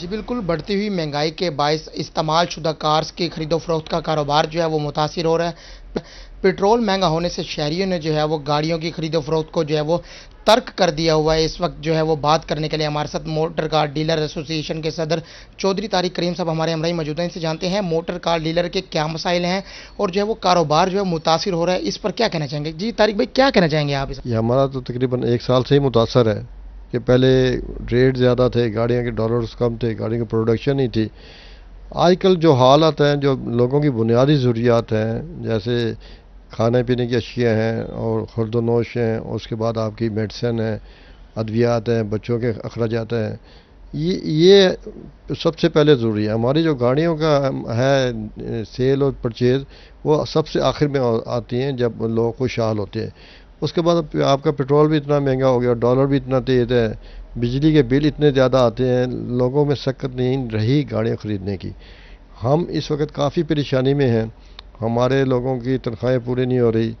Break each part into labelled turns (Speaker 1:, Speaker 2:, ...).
Speaker 1: جی بالکل، بڑھتی ہوئی مہنگائی کے باعث استعمال شدہ کارز کی خرید و فروخت کا کاروبار جو ہے وہ متاثر ہو رہا ہے۔ پیٹرول مہنگا ہونے سے شہریوں نے جو ہے وہ گاڑیوں کی خرید و فروخت کو جو ہے وہ ترک کر دیا ہوا ہے۔ اس وقت جو ہے وہ بات کرنے کے لیے ہمارے ساتھ موٹر کار ڈیلر ایسوسی ایشن کے صدر چودھری طارق کریم صاحب ہمارے ہمراہ موجود ہیں۔ ان سے جانتے ہیں موٹر کار ڈیلر کے کیا مسائل ہیں اور جو ہے وہ کاروبار جو ہے متاثر ہو رہا ہے، اس پر کیا کہنا چاہیں گے؟ جی طارق بھائی، کیا کہنا چاہیں گے آپ اس؟
Speaker 2: یہ ہمارا تو تقریباً 1 سال سے ہی متاثر ہے کہ پہلے ریٹ زیادہ تھے، گاڑیوں کے ڈالرز کم تھے، گاڑیوں کی پروڈکشن نہیں تھی۔ آج کل جو حالات ہیں، جو لوگوں کی بنیادی ضروریات ہیں، جیسے کھانے پینے کی اشیاء ہیں اور خورد و نوش ہیں، اس کے بعد آپ کی میڈیسن ہے، ادویات ہیں، بچوں کے اخراجات ہیں، یہ سب سے پہلے ضروری ہے۔ ہماری جو گاڑیوں کا ہے سیل اور پرچیز، وہ سب سے آخر میں آتی ہیں جب لوگ خوشحال ہوتے ہیں۔ اس کے بعد آپ کا پیٹرول بھی اتنا مہنگا ہو گیا، ڈالر بھی اتنا تیز ہے، بجلی کے بل اتنے زیادہ آتے ہیں، لوگوں میں سکت نہیں رہی گاڑیاں خریدنے کی۔ ہم اس وقت کافی پریشانی میں ہیں، ہمارے لوگوں کی تنخواہیں پوری نہیں ہو رہی،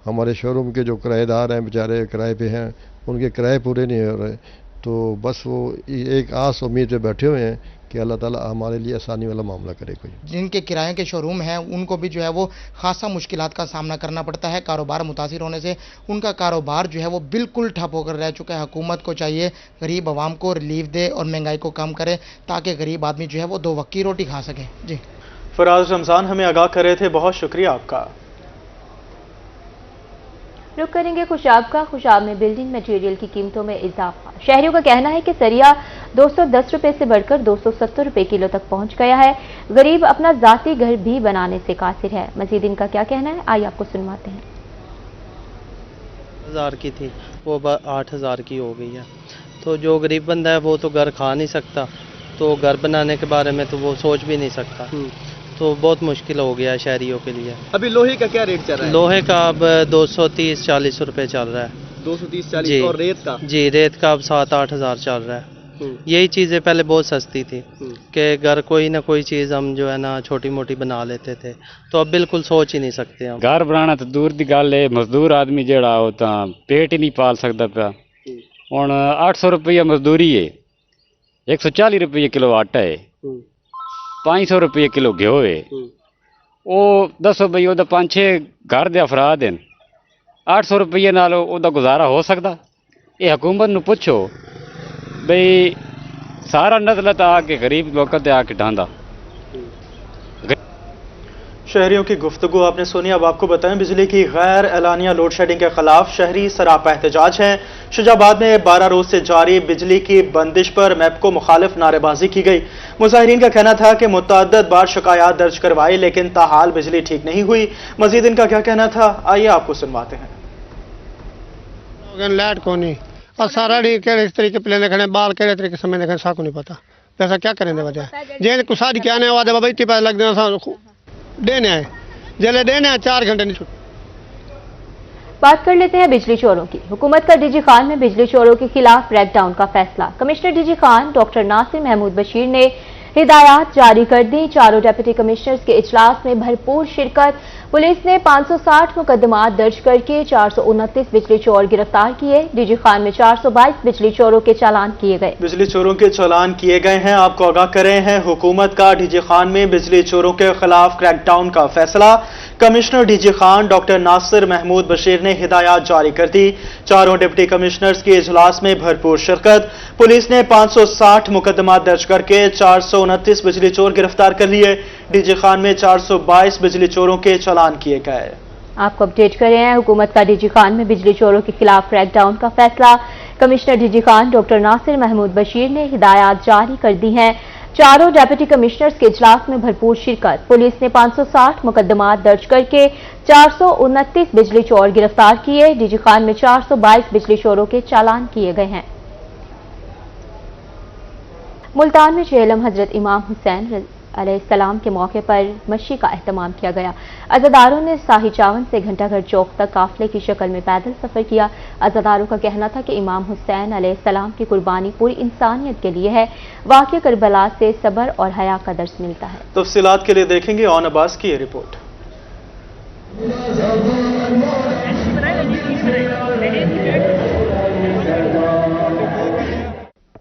Speaker 2: ہمارے شو روم کے جو کرایہ دار ہیں بیچارے کرائے پہ ہیں، ان کے کرائے پورے نہیں ہو رہے، تو بس وہ ایک آس امید پہ بیٹھے ہوئے ہیں کہ اللہ تعالیٰ ہمارے لیے آسانی والا معاملہ کرے کوئی۔
Speaker 1: جن کے کرایے کے شو روم ہیں ان کو بھی جو ہے وہ خاصا مشکلات کا سامنا کرنا پڑتا ہے۔ کاروبار متاثر ہونے سے ان کا کاروبار جو ہے وہ بالکل ٹھپ ہو کر رہ چکا ہے۔ حکومت کو چاہیے غریب عوام کو ریلیف دے اور مہنگائی کو کم کرے تاکہ غریب آدمی جو ہے وہ 2 وقت کی روٹی کھا سکے۔ جی
Speaker 3: فراز رمضان ہمیں آگاہ کر رہے تھے، بہت شکریہ آپ کا۔
Speaker 4: رخ کریں گے خوشاب کا۔ خوشاب میں بلڈنگ میٹیریل کی قیمتوں میں اضافہ۔ شہریوں کا کہنا ہے کہ سریا 210 روپے سے بڑھ کر 270 روپے کلو تک پہنچ گیا ہے۔ غریب اپنا ذاتی گھر بھی بنانے سے قاصر ہے۔ مزید ان کا کیا کہنا ہے، آئیے آپ کو سنواتے ہیں۔
Speaker 5: 1000 کی تھی وہ 8000 کی ہو گئی ہے، تو جو غریب بندہ ہے وہ تو گھر کھا نہیں سکتا، تو گھر بنانے کے بارے میں تو وہ سوچ بھی نہیں سکتا، تو بہت مشکل ہو گیا ہے شہریوں کے لیے۔
Speaker 6: ابھی لوہے کا کیا ریٹ چل رہا ہے؟
Speaker 5: لوہے کا اب 230-40 روپے چل رہا ہے۔
Speaker 6: 230-40
Speaker 5: جی
Speaker 6: اور ریت کا؟
Speaker 5: جی ریت کا اب 7-8 ہزار چل رہا ہے۔ یہی چیزیں پہلے بہت سستی تھی کہ گھر کوئی نہ کوئی چیز ہم جو ہے نا چھوٹی موٹی بنا لیتے تھے، تو اب بالکل سوچ ہی نہیں سکتے ہم۔
Speaker 7: گھر بنانا تو دور دی گل ہے، مزدور آدمی جڑا وہ تو پیٹ ہی نہیں پال سکتا پیا۔ ہوں 800 روپیہ مزدوری ہے، 140 روپیے کلو آٹا ہے، 500 روپیے کلو گھیو ہے۔ وہ دسو بھائی وہ 5-6 گھر دے افراد ہیں، 800 روپیے نال وہ گزارا ہو سکتا؟ یہ حکومت نو پوچھو بھئی، سارا نزلت آ کے غریب لوگوں تے آ کے ڈھاندا۔
Speaker 3: شہریوں کی گفتگو آپ نے سنی۔ اب آپ کو بتائیں بجلی کی غیر اعلانیہ لوڈ شیڈنگ کے خلاف شہری سراپا احتجاج ہیں۔ شجاع آباد میں 12 روز سے جاری بجلی کی بندش پر میپ کو مخالف نعرے بازی کی گئی۔ مظاہرین کا کہنا تھا کہ متعدد بار شکایات درج کروائی لیکن تاحال بجلی ٹھیک نہیں ہوئی۔ مزید ان کا کیا کہنا تھا، آئیے آپ کو سنواتے ہیں۔
Speaker 8: لائٹ کو نہیں اور سارا کہڑے طریقے پلے کھڑے بال کہڑے طریقے سمے دیکھنے سا کو نہیں پتا پیسہ کیا کریں دے وجہ جی کو ساری کیا آنے والے بابا اتنے پیسے لگ دینا دینے آئے جلے دینے آئے 4 گھنٹے نہیں چھوٹ۔
Speaker 4: بات کر لیتے ہیں بجلی چوروں کی۔ حکومت کا ڈی جی خان میں بجلی چوروں کے خلاف کریک ڈاؤن کا فیصلہ۔ Commissioner D G Khan doctor Nasir Mahmood Bashir نے ہدایات جاری کر دی۔ چاروں ڈپٹی کمشنرز کے اجلاس میں بھرپور شرکت۔ پولیس نے 560 مقدمات درج کر کے 429 بجلی چور گرفتار کیے۔ ڈی جی خان میں 422 بجلی چوروں کے چالان کیے گئے۔
Speaker 3: بجلی چوروں کے چالان کیے گئے ہیں۔ آپ کو آگاہ کرے ہیں حکومت کا ڈی جی خان میں بجلی چوروں کے خلاف کریک ڈاؤن کا فیصلہ۔ Commissioner D G Khan doctor Nasir Mahmood Bashir نے ہدایات جاری کر دی۔ چاروں ڈپٹی کمشنرز کے اجلاس میں بھرپور شرکت۔ پولیس نے 560 مقدمات درج کر کے 429 بجلی چور گرفتار کر لیے۔ ڈی جی خان میں 422 بجلی چوروں کے چالان کیے گئے۔
Speaker 4: آپ کو اپڈیٹ کر رہے ہیں حکومت کا ڈی جی خان میں بجلی چوروں کے خلاف کریک ڈاؤن کا فیصلہ۔ Commissioner D G Khan doctor Nasir Mahmood Bashir نے ہدایات جاری کر دی ہیں۔ چاروں ڈپٹی کمشنرز کے اجلاس میں بھرپور شرکت۔ پولیس نے 560 مقدمات درج کر کے 429 بجلی چور گرفتار کیے۔ ڈی جی خان میں 422 بجلی چوروں کے چالان کیے گئے ہیں۔ ملتان میں چہلم حضرت امام حسین علیہ السلام کے موقع پر مشی کا اہتمام کیا گیا۔ عزاداروں نے ساہی چاون سے گھنٹہ گھر چوک تک قافلے کی شکل میں پیدل سفر کیا۔ عزاداروں کا کہنا تھا کہ امام حسین علیہ السلام کی قربانی پوری انسانیت کے لیے ہے۔ واقعہ کربلا سے صبر اور حیا کا درس ملتا ہے۔
Speaker 3: تفصیلات کے لیے دیکھیں گے اون عباس کی یہ رپورٹ۔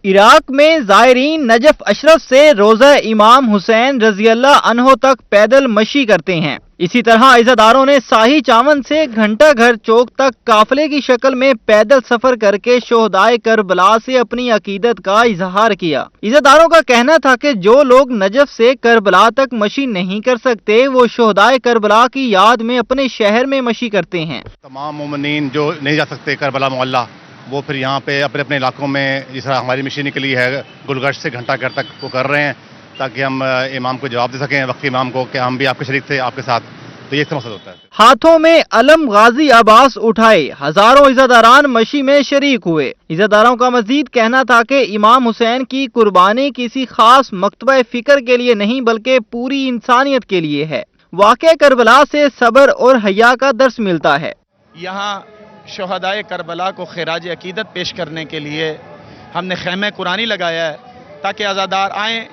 Speaker 9: عراق میں زائرین نجف اشرف سے روضہ امام حسین رضی اللہ عنہ تک پیدل مشی کرتے ہیں۔ اسی طرح عزاداروں نے ساہی چاون سے گھنٹہ گھر چوک تک قافلے کی شکل میں پیدل سفر کر کے شہدائے کربلا سے اپنی عقیدت کا اظہار کیا۔ عزاداروں کا کہنا تھا کہ جو لوگ نجف سے کربلا تک مشی نہیں کر سکتے وہ شہدائے کربلا کی یاد میں اپنے شہر میں مشی کرتے ہیں۔
Speaker 10: تمام مومنین جو نہیں جا سکتے کربلا معلیٰ وہ پھر یہاں پہ اپنے اپنے علاقوں میں جس طرح ہماری مشین نکلی ہے گلگشت سے گھنٹہ گھر تک وہ کر رہے ہیں تاکہ ہم امام کو جواب دے سکیں وقتی امام کو کہ ہم بھی آپ کے شریک تھے آپ کے ساتھ، تو یہ مقصد ہوتا ہے۔
Speaker 9: ہاتھوں میں علم غازی عباس اٹھائے ہزاروں عزاداران مشی میں شریک ہوئے۔ عزاداروں کا مزید کہنا تھا کہ امام حسین کی قربانی کسی خاص مکتبہ فکر کے لیے نہیں بلکہ پوری انسانیت کے لیے ہے۔ واقعہ کربلا سے صبر اور حیا کا درس ملتا ہے۔
Speaker 11: یہاں شہدائے کربلا کو خراج عقیدت پیش کرنے کے لیے ہم نے خیمہ قرآنی لگایا ہے تاکہ عزادار آئیں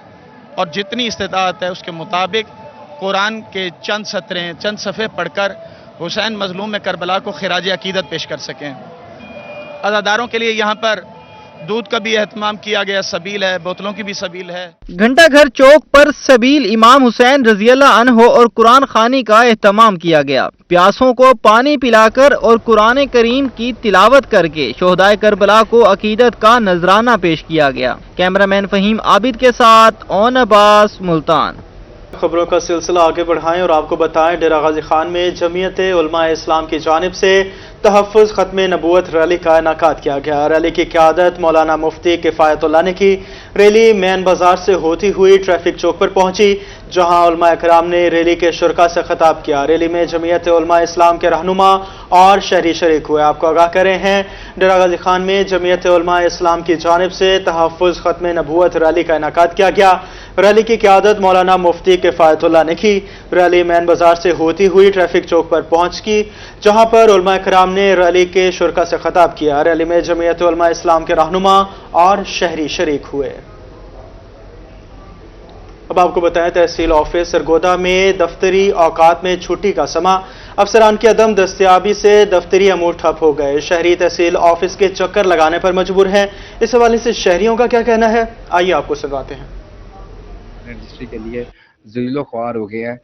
Speaker 11: اور جتنی استطاعت ہے اس کے مطابق قرآن کے چند سطریں چند صفحے پڑھ کر حسین مظلوم کربلا کو خراج عقیدت پیش کر سکیں۔ عزاداروں کے لیے یہاں پر دودھ کا بھی اہتمام کیا گیا، سبیل ہے، بوتلوں کی بھی سبیل ہے۔
Speaker 9: گھنٹہ گھر چوک پر سبیل امام حسین رضی اللہ عنہ اور قرآن خوانی کا اہتمام کیا گیا۔ پیاسوں کو پانی پلا کر اور قرآن کریم کی تلاوت کر کے شہدائے کربلا کو عقیدت کا نذرانہ پیش کیا گیا۔ کیمرہ مین فہیم عابد کے ساتھ اون عباس، ملتان۔
Speaker 3: خبروں کا سلسلہ آگے بڑھائیں اور آپ کو بتائیں ڈیرہ غازی خان میں جمعیت علماء اسلام کی جانب سے تحفظ ختم نبوت ریلی کا انعقاد کیا گیا۔ ریلی کی قیادت مولانا مفتی کفایت اللہ نے کی۔ ریلی مین بازار سے ہوتی ہوئی ٹریفک چوک پر پہنچی جہاں علماء کرام نے ریلی کے شرکاء سے خطاب کیا۔ ریلی میں جمعیت علماء اسلام کے رہنما اور شہری شریک ہوئے۔ آپ کو آگاہ کر رہے ہیں ڈیرہ غازی خان میں جمعیت علماء اسلام کی جانب سے تحفظ ختم نبوت ریلی کا انعقاد کیا گیا۔ ریلی کی قیادت مولانا مفتی کفایت اللہ نے کی۔ ریلی مین بازار سے ہوتی ہوئی ٹریفک چوک پر پہنچ کی جہاں پر علماء کرام نے ریلی کے شرکاء سے خطاب کیا۔ ریلی میں جمعیت علماء اسلام کے رہنما اور شہری شریک ہوئے۔ اب آپ کو بتائیں تحصیل آفس سرگودا میں دفتری اوقات میں چھٹی کا سما، افسران کی عدم دستیابی سے دفتری امور ٹھپ ہو گئے۔ شہری تحصیل آفس کے چکر لگانے پر مجبور ہیں۔ اس حوالے سے شہریوں کا کیا کہنا ہے، آئیے آپ کو سنواتے ہیں۔
Speaker 12: رجسٹری کے لیے ذلیل و خوار ہو گئے ہیں۔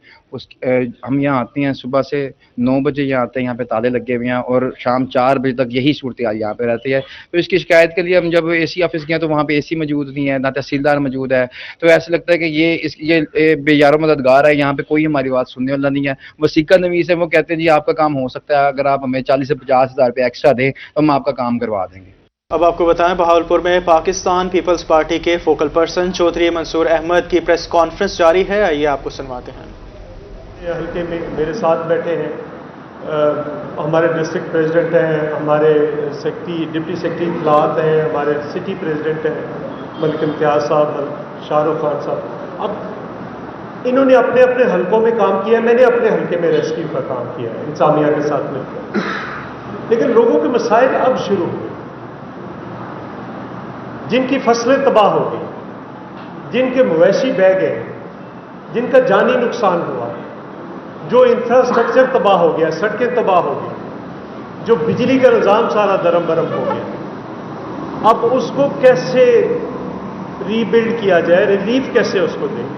Speaker 12: ہم یہاں آتے ہیں صبح سے 9 بجے یہاں آتے ہیں، یہاں پہ تالے لگے ہوئے ہیں اور شام 4 بجے تک یہی صورتحال یہاں پہ رہتی ہے۔ تو اس کی شکایت کے لیے ہم جب اے سی آفس گئے تو وہاں پہ اے سی موجود نہیں ہے، نہ تحصیلدار موجود ہے، تو ایسا لگتا ہے کہ یہ بے یار و مددگار ہے، یہاں پہ کوئی ہماری بات سننے والا نہیں ہے۔ وسیقہ نویس ہے، وہ کہتے ہیں جی آپ کا کام ہو سکتا ہے، اگر آپ ہمیں 40 سے 50 ہزار روپے ایکسٹرا دیں تو ہم آپ کا کام کروا دیں گے۔
Speaker 3: اب آپ کو بتائیں بہاولپور میں پاکستان پیپلز پارٹی کے فوکل پرسن چودھری منصور احمد کی پریس کانفرنس جاری ہے، آئیے آپ کو سنواتے ہیں۔
Speaker 13: حلقے میں میرے ساتھ بیٹھے ہیں ہمارے ڈسٹرکٹ پریزیڈنٹ ہیں، ہمارے ڈپٹی سیکرٹری اطلاعات ہیں، ہمارے سٹی پریزیڈنٹ ہیں ملک امتیاز صاحب، شاہ رخ خان صاحب۔ اب انہوں نے اپنے اپنے حلقوں میں کام کیا، میں نے اپنے حلقے میں ریسکیو کا کام کیا ہے انتظامیہ کے ساتھ مل کر، لیکن لوگوں کے مسائل اب شروع ہوئے، جن کی فصلیں تباہ ہو گئی، جن کے مویشی بہہ گئے، جن کا جانی نقصان ہوا، جو انفراسٹرکچر تباہ ہو گیا، سڑکیں تباہ ہو گئی، جو بجلی کا نظام سارا درم برم ہو گیا، اب اس کو کیسے ری بلڈ کیا جائے، ریلیف کیسے اس کو دیں۔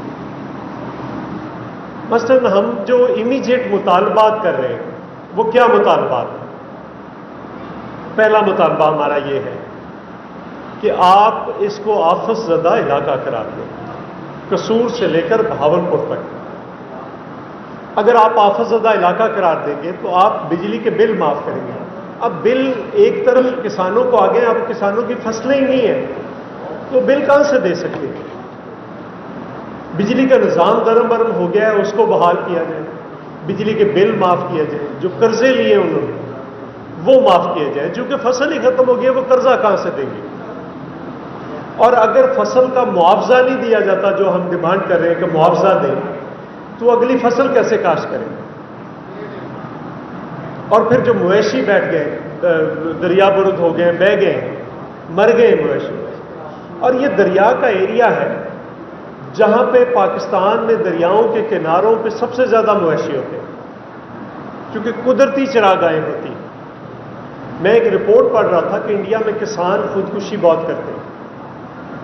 Speaker 13: مثلاً ہم جو امیجیٹ مطالبات کر رہے ہیں وہ کیا مطالبات ہیں؟ پہلا مطالبہ ہمارا یہ ہے کہ آپ اس کو آفت زدہ علاقہ قرار دیں، قصور سے لے کر بہاولپور تک۔ اگر آپ آفت زدہ علاقہ قرار دیں گے تو آپ بجلی کے بل معاف کریں گے۔ اب بل ایک طرف کسانوں کو آگے، اب کسانوں کی فصلیں ہی نہیں ہیں تو بل کہاں سے دے سکتے ہیں؟ بجلی کا نظام درم برم ہو گیا ہے، اس کو بحال کیا جائے، بجلی کے بل معاف کیا جائے، جو قرضے لیے انہوں نے وہ معاف کیا جائے، چونکہ فصل ہی ختم ہو گئی ہے، وہ قرضہ کہاں سے دیں گے؟ اور اگر فصل کا معاوضہ نہیں دیا جاتا جو ہم ڈیمانڈ کر رہے ہیں کہ معاوضہ دیں، تو اگلی فصل کیسے کاشت کریں؟ اور پھر جو مویشی بیٹھ گئے، دریا برد ہو گئے، بہہ گئے، مر گئے مویشی، اور یہ دریا کا ایریا ہے جہاں پہ پاکستان میں دریاؤں کے کناروں پہ سب سے زیادہ مویشی ہوتے ہیں کیونکہ قدرتی چراگاہیں ہوتی ہیں۔ میں ایک رپورٹ پڑھ رہا تھا کہ انڈیا میں کسان خودکشی بہت کرتے ہیں،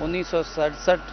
Speaker 14: 1967